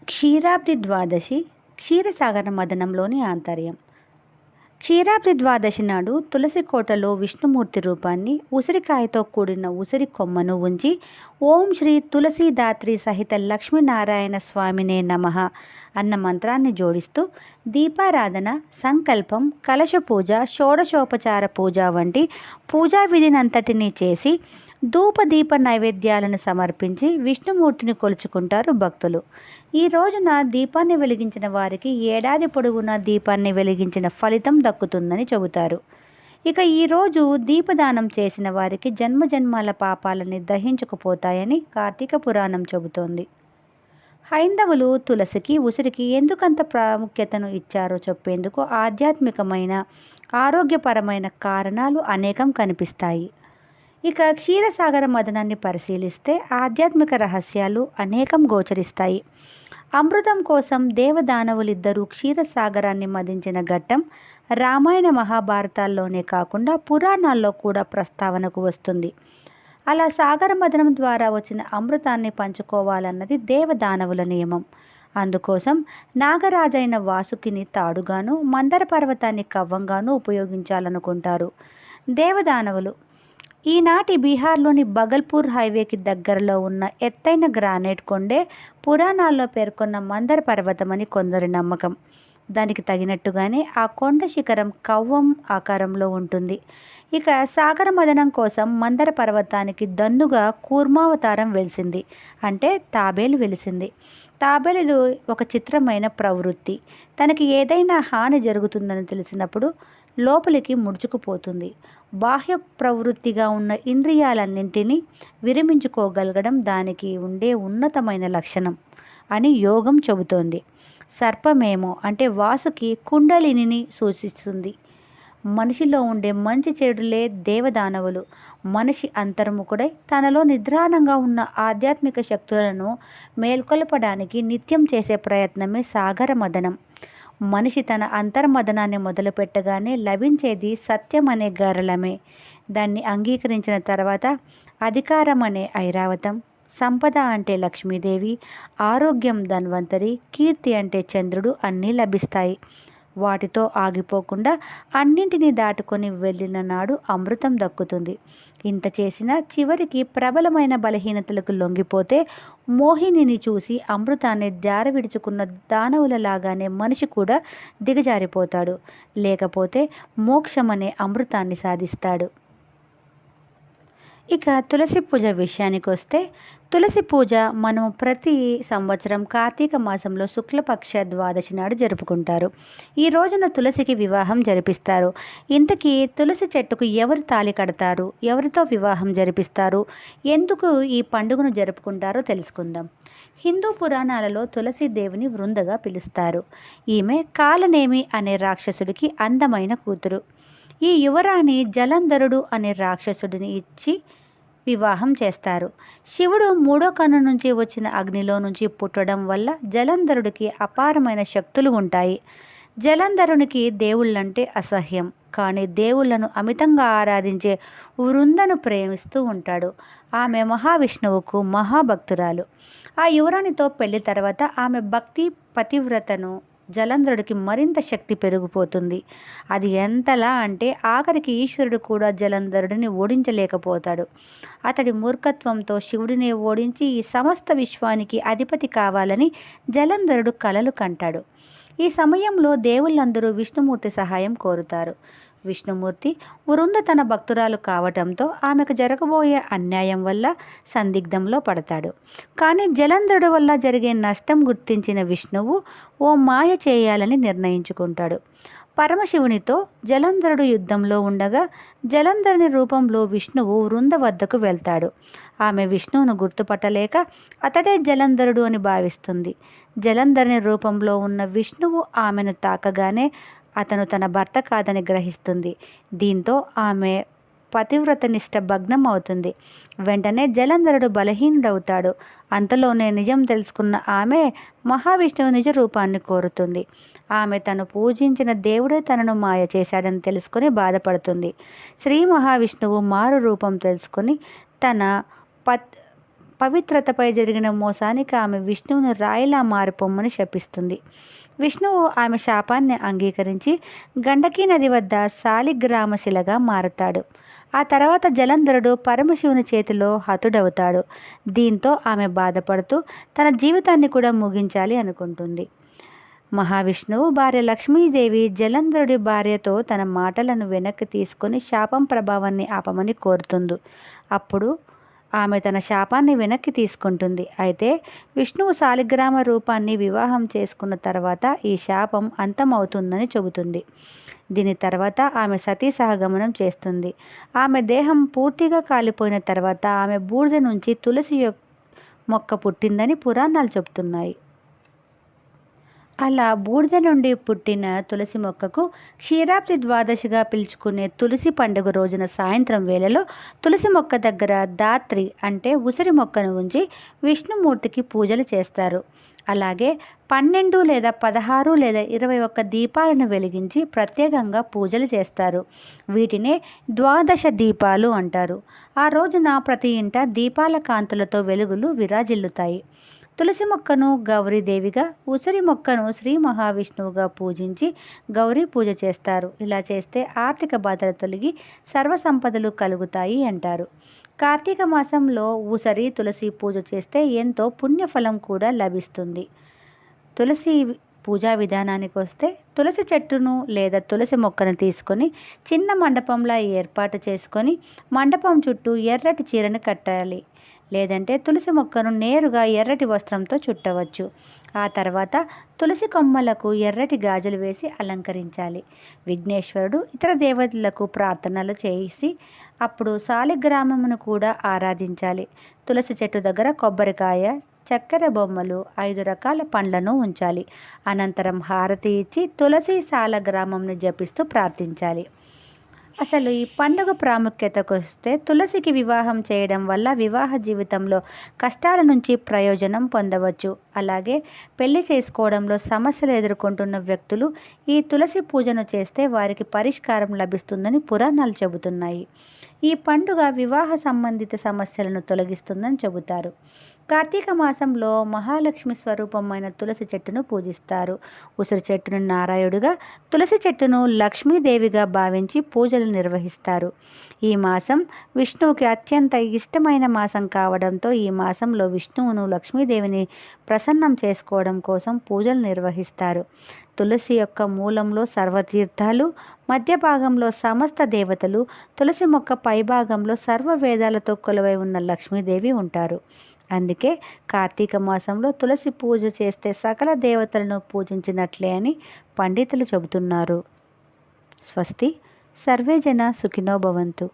క్షీరాబ్ది ద్వాదశి క్షీరసాగర మదనంలోని ఆంతర్యం. క్షీరాబ్ది ద్వాదశి నాడు తులసి కోటలో విష్ణుమూర్తి రూపాన్ని ఉసిరికాయతో కూడిన ఉసిరి కొమ్మను ఉంచి ఓం శ్రీ తులసీదాత్రి సహిత లక్ష్మీనారాయణ స్వామినే నమః అన్న మంత్రాన్ని జోడిస్తూ దీపారాధన, సంకల్పం, కలశ పూజ, షోడశోపచార పూజ వంటి పూజా విధినంతటినీ చేసి ధూపదీప నైవేద్యాలను సమర్పించి విష్ణుమూర్తిని కొలుచుకుంటారు భక్తులు. ఈ రోజున దీపాన్ని వెలిగించిన వారికి ఏడాది పొడవునా దీపాన్ని వెలిగించిన ఫలితం దక్కుతుందని చెబుతారు. ఇక ఈరోజు దీపదానం చేసిన వారికి జన్మజన్మాల పాపాలని దహించుకుపోతాయని కార్తీక పురాణం చెబుతోంది. హైందవులు తులసికి, ఉసిరికి ఎందుకంత ప్రాముఖ్యతను ఇచ్చారో చెప్పేందుకు ఆధ్యాత్మికమైన, ఆరోగ్యపరమైన కారణాలు అనేకం కనిపిస్తాయి. ఇక క్షీరసాగర మదనాన్ని పరిశీలిస్తే ఆధ్యాత్మిక రహస్యాలు అనేకం గోచరిస్తాయి. అమృతం కోసం దేవదానవులిద్దరూ క్షీరసాగరాన్ని మదించిన ఘట్టం రామాయణ మహాభారతాల్లోనే కాకుండా పురాణాల్లో కూడా ప్రస్తావనకు వస్తుంది. అలా సాగర మదనం ద్వారా వచ్చిన అమృతాన్ని పంచుకోవాలన్నది దేవదానవుల నియమం. అందుకోసం నాగరాజైన వాసుకిని తాడుగాను, మందర పర్వతాన్ని కవ్వంగాను ఉపయోగించాలనుకుంటారు దేవదానవులు. ఈనాటి బీహార్లోని బగల్పూర్ హైవేకి దగ్గరలో ఉన్న ఎత్తైన గ్రానైట్ కొండే పురాణాల్లో పేర్కొన్న మందర పర్వతమని కొందరి నమ్మకం. దానికి తగినట్టుగానే ఆ కొండ శిఖరం కవ్వం ఆకారంలో ఉంటుంది. ఇక సాగర మదనం కోసం మందర పర్వతానికి దన్నుగా కూర్మావతారం వెలిసింది, అంటే తాబేలు వెలిసింది. తాబేలు ఒక చిత్రమైన ప్రవృత్తి. తనకి ఏదైనా హాని జరుగుతుందని తెలిసినప్పుడు లోపలికి ముడుచుకుపోతుంది. బాహ్య ప్రవృత్తిగా ఉన్న ఇంద్రియాలన్నింటినీ విరమించుకోగలగడం దానికి ఉండే ఉన్నతమైన లక్షణం అని యోగం చెబుతోంది. సర్పమేమో అంటే వాసుకి కుండలినిని సూచిస్తుంది. మనిషిలో ఉండే మంచి చెడులే దేవదానవులు. మనిషి అంతర్ముఖుడై తనలో నిద్రాణంగా ఉన్న ఆధ్యాత్మిక శక్తులను మేల్కొల్పడానికి నిత్యం చేసే ప్రయత్నమే సాగర మదనం. మనిషి తన అంతర్మదనాన్ని మొదలుపెట్టగానే లభించేది సత్యం అనే గరళమే. దాన్ని అంగీకరించిన తర్వాత అధికారం అనే ఐరావతం, సంపద అంటే లక్ష్మీదేవి, ఆరోగ్యం ధన్వంతరి, కీర్తి అంటే చంద్రుడు అన్నీ లభిస్తాయి. వాటితో ఆగిపోకుండా అన్నింటినీ దాటుకొని వెళ్ళిన నాడు అమృతం దక్కుతుంది. ఇంత చేసినా చివరికి ప్రబలమైన బలహీనతలకు లొంగిపోతే మోహినిని చూసి అమృతాన్ని జార విడుచుకున్న దానవులలాగానే మనిషి కూడా దిగజారిపోతాడు. లేకపోతే మోక్షం అనే అమృతాన్ని సాధిస్తాడు. ఇక తులసి పూజ విషయానికి వస్తే, తులసి పూజ మనం ప్రతి సంవత్సరం కార్తీక మాసంలో శుక్లపక్ష ద్వాదశి నాడు జరుపుకుంటారు. ఈ రోజున తులసికి వివాహం జరిపిస్తారు. ఇంతకీ తులసి చెట్టుకు ఎవరు తాళి కడతారు, ఎవరితో వివాహం జరిపిస్తారు, ఎందుకు ఈ పండుగను జరుపుకుంటారో తెలుసుకుందాం. హిందూ పురాణాలలో తులసీదేవిని వృందగా పిలుస్తారు. ఈమె కాలనేమి అనే రాక్షసుడికి అందమైన కూతురు. ఈ యువరాణి జలంధరుడు అనే రాక్షసుడిని ఇచ్చి వివాహం చేస్తారు. శివుడు మూడో కన్ను నుంచి వచ్చిన అగ్నిలో నుంచి పుట్టడం వల్ల జలంధరుడికి అపారమైన శక్తులు ఉంటాయి. జలంధరునికి దేవుళ్ళంటే అసహ్యం. కానీ దేవుళ్లను అమితంగా ఆరాధించే వృందను ప్రేమిస్తూ ఉంటాడు. ఆమె మహావిష్ణువుకు మహాభక్తురాలు. ఆ యువరాణితో పెళ్లి తర్వాత ఆమె భక్తి, పతివ్రతను జలంధరుడికి మరింత శక్తి పెరిగిపోతుంది. అది ఎంతలా అంటే ఆఖరికి ఈశ్వరుడు కూడా జలంధరుడిని ఓడించలేకపోతాడు. అతడి మూర్ఖత్వంతో శివుడిని ఓడించి ఈ సమస్త విశ్వానికి అధిపతి కావాలని జలంధరుడు కలలు కంటాడు. ఈ సమయంలో దేవుళ్ళందరూ విష్ణుమూర్తి సహాయం కోరుతారు. విష్ణుమూర్తి వృంద తన భక్తురాలు కావటంతో ఆమెకు జరగబోయే అన్యాయం వల్ల సందిగ్ధంలో పడతాడు. కానీ జలంధరుడు వల్ల జరిగే నష్టం గుర్తించిన విష్ణువు ఓ మాయ చేయాలని నిర్ణయించుకుంటాడు. పరమశివునితో జలంధరుడు యుద్ధంలో ఉండగా జలంధరుని రూపంలో విష్ణువు వృంద వద్దకు వెళ్తాడు. ఆమె విష్ణువును గుర్తుపట్టలేక అతడే జలంధరుడు అని భావిస్తుంది. జలంధరుని రూపంలో ఉన్న విష్ణువు ఆమెను తాకగానే అతను తన భర్త కాదని గ్రహిస్తుంది. దీంతో ఆమె పతివ్రత నిష్ట భగ్నం అవుతుంది. వెంటనే జలంధరుడు బలహీనుడవుతాడు. అంతలోనే నిజం తెలుసుకున్న ఆమె మహావిష్ణువు నిజ రూపాన్ని కోరుతుంది. ఆమె తను పూజించిన దేవుడే తనను మాయ చేశాడని తెలుసుకొని బాధపడుతుంది. శ్రీ మహావిష్ణువు మారు రూపం తెలుసుకొని తన పవిత్రతపై జరిగిన మోసానికి ఆమె విష్ణువును రాయిలా మారిపోమ్మని శపిస్తుంది. విష్ణువు ఆమె శాపాన్ని అంగీకరించి గండకీ నది వద్ద శాలిగ్రామశిలగా మారతాడు. ఆ తర్వాత జలంధరుడు పరమశివుని చేతిలో హతుడవుతాడు. దీంతో ఆమె బాధపడుతూ తన జీవితాన్ని కూడా ముగించాలి అనుకుంటుంది. మహావిష్ణువు భార్య లక్ష్మీదేవి జలంధరుడి భార్యతో తన మాటలను వెనక్కి తీసుకొని శాపం ప్రభావాన్ని ఆపమని కోరుతుంది. అప్పుడు ఆమె తన శాపాన్ని వెనక్కి తీసుకుంటుంది. అయితే విష్ణువు శాలిగ్రామ రూపాన్ని వివాహం చేసుకున్న తర్వాత ఈ శాపం అంతమవుతుందని చెబుతుంది. దీని తర్వాత ఆమె సతీ సహగమనం చేస్తుంది. ఆమె దేహం పూర్తిగా కాలిపోయిన తర్వాత ఆమె బూడిద నుంచి తులసి మొక్క పుట్టిందని పురాణాలు చెబుతున్నాయి. అలా బూడిద నుండి పుట్టిన తులసి మొక్కకు క్షీరాబ్ది ద్వాదశిగా పిలుచుకునే తులసి పండుగ రోజున సాయంత్రం వేళలో తులసి మొక్క దగ్గర దాత్రి అంటే ఉసిరి మొక్కను ఉంచి విష్ణుమూర్తికి పూజలు చేస్తారు. అలాగే 12 లేదా 16 లేదా 21 దీపాలను వెలిగించి ప్రత్యేకంగా పూజలు చేస్తారు. వీటినే ద్వాదశ దీపాలు అంటారు. ఆ రోజున ప్రతి ఇంట దీపాల కాంతులతో వెలుగులు విరాజిల్లుతాయి. తులసి మొక్కను గౌరీదేవిగా, ఉసిరి మొక్కను శ్రీ మహావిష్ణువుగా పూజించి గౌరీ పూజ చేస్తారు. ఇలా చేస్తే ఆర్థిక బాధలు తొలగి సర్వసంపదలు కలుగుతాయి అంటారు. కార్తీక మాసంలో ఉసిరి తులసి పూజ చేస్తే ఎంతో పుణ్యఫలం కూడా లభిస్తుంది. తులసి పూజా విధానానికి వస్తే తులసి చెట్టును లేదా తులసి మొక్కను తీసుకొని చిన్న మండపంలా ఏర్పాటు చేసుకొని మండపం చుట్టూ ఎర్రటి చీరను కట్టాలి. లేదంటే తులసి మొక్కను నేరుగా ఎర్రటి వస్త్రంతో చుట్టవచ్చు. ఆ తర్వాత తులసి కొమ్మలకు ఎర్రటి గాజులు వేసి అలంకరించాలి. విఘ్నేశ్వరుడు ఇతర దేవతలకు ప్రార్థనలు చేసి అప్పుడు శాలిగ్రామమును కూడా ఆరాధించాలి. తులసి చెట్టు దగ్గర కొబ్బరికాయ, చక్కెర బొమ్మలు, 5 రకాల పండ్లను ఉంచాలి. అనంతరం హారతి ఇచ్చి తులసి శాలగ్రామంను జపిస్తూ ప్రార్థించాలి. అసలు ఈ పండుగ ప్రాముఖ్యతకు వస్తే తులసికి వివాహం చేయడం వల్ల వివాహ జీవితంలో కష్టాల నుంచి ప్రయోజనం పొందవచ్చు. అలాగే పెళ్లి చేసుకోవడంలో సమస్యలు ఎదుర్కొంటున్న వ్యక్తులు ఈ తులసి పూజను చేస్తే వారికి పరిష్కారం లభిస్తుందని పురాణాలు చెబుతున్నాయి. ఈ పండుగ వివాహ సంబంధిత సమస్యలను తొలగిస్తుందని చెబుతారు. కార్తీక మాసంలో మహాలక్ష్మి స్వరూపమైన తులసి చెట్టును పూజిస్తారు. ఉసిరి చెట్టును నారాయణుడిగా, తులసి చెట్టును లక్ష్మీదేవిగా భావించి పూజలు నిర్వహిస్తారు. ఈ మాసం విష్ణువుకి అత్యంత ఇష్టమైన మాసం కావడంతో ఈ మాసంలో విష్ణువును, లక్ష్మీదేవిని ప్రసన్నం చేసుకోవడం కోసం పూజలు నిర్వహిస్తారు. తులసి యొక్క మూలంలో సర్వతీర్థాలు, మధ్య భాగంలో సమస్త దేవతలు, తులసి మొక్క పైభాగంలో సర్వ వేదాలతో కొలువై ఉన్న లక్ష్మీదేవి ఉంటారు. అందుకే కార్తీక మాసంలో తులసి పూజ చేస్తే సకల దేవతలను పూజించినట్లే అని పండితులు చెబుతున్నారు. స్వస్తి. సర్వే జన సుఖినో భవంతు.